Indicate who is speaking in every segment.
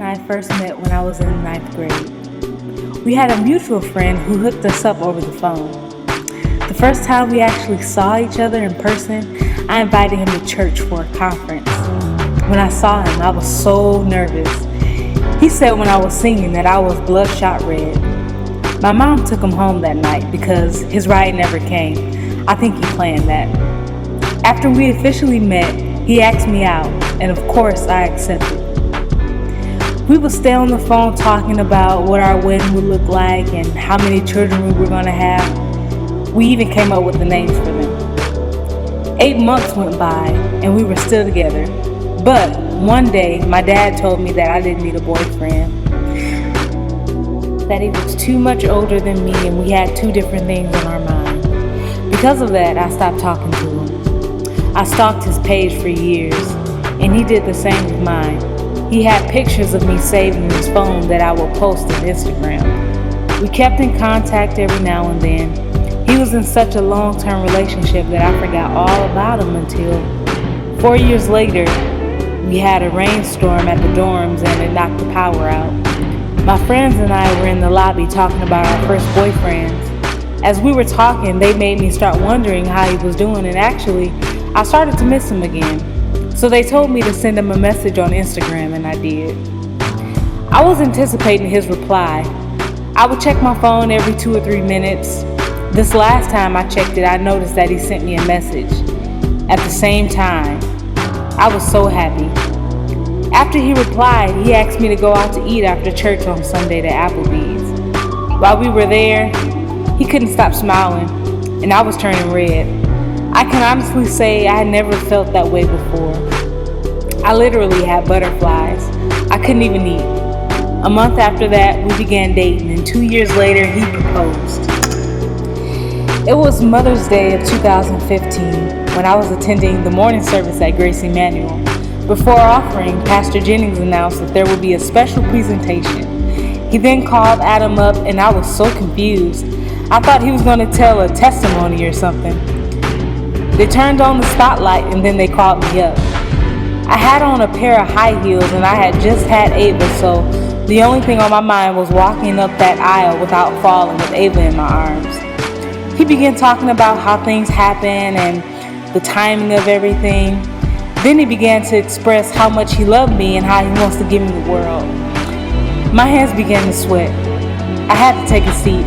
Speaker 1: I first met when I was in ninth grade. We had a mutual friend who hooked us up over the phone. The first time we actually saw each other in person, I invited him to church for a conference. When I saw him, I was so nervous. He said when I was singing that I was bloodshot red. My mom took him home that night because his ride never came. I think he planned that. After we officially met, he asked me out, and of course I accepted. We would stay on the phone talking about what our wedding would look like and how many children we were going to have. We even came up with the names for them. 8 months went by and we were still together. But one day, my dad told me that I didn't need a boyfriend, that he was too much older than me and we had two different things on our mind. Because of that, I stopped talking to him. I stalked his page for years, and he did the same with mine. He had pictures of me saved in his phone that I would post on Instagram. We kept in contact every now and then. He was in such a long-term relationship that I forgot all about him until 4 years later, we had a rainstorm at the dorms and it knocked the power out. My friends and I were in the lobby talking about our first boyfriends. As we were talking, they made me start wondering how he was doing, and actually, I started to miss him again. So they told me to send him a message on Instagram, and I did. I was anticipating his reply. I would check my phone every 2 or 3 minutes. This last time I checked it, I noticed that he sent me a message. At the same time, I was so happy. After he replied, he asked me to go out to eat after church on Sunday to Applebee's. While we were there, he couldn't stop smiling, and I was turning red. I can honestly say I had never felt that way before. I literally had butterflies. I couldn't even eat. A month after that, we began dating, and 2 years later, he proposed. It was Mother's Day of 2015 when I was attending the morning service at Grace Emmanuel. Before offering, Pastor Jennings announced that there would be a special presentation. He then called Adam up, and I was so confused. I thought he was going to tell a testimony or something. They turned on the spotlight and then they called me up. I had on a pair of high heels and I had just had Ava, so the only thing on my mind was walking up that aisle without falling with Ava in my arms. He began talking about how things happen and the timing of everything. Then he began to express how much he loved me and how he wants to give me the world. My hands began to sweat. I had to take a seat.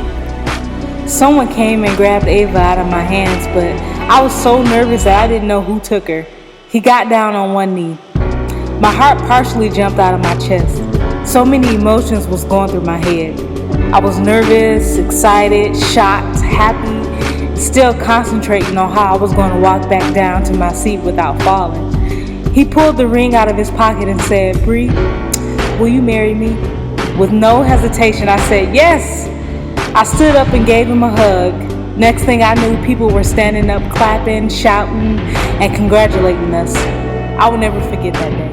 Speaker 1: Someone came and grabbed Ava out of my hands, but I was so nervous that I didn't know who took her. He got down on one knee. My heart partially jumped out of my chest. So many emotions was going through my head. I was nervous, excited, shocked, happy, still concentrating on how I was going to walk back down to my seat without falling. He pulled the ring out of his pocket and said, "Bree, will you marry me?" With no hesitation, I said, "Yes." I stood up and gave him a hug. Next thing I knew, people were standing up, clapping, shouting, and congratulating us. I will never forget that day.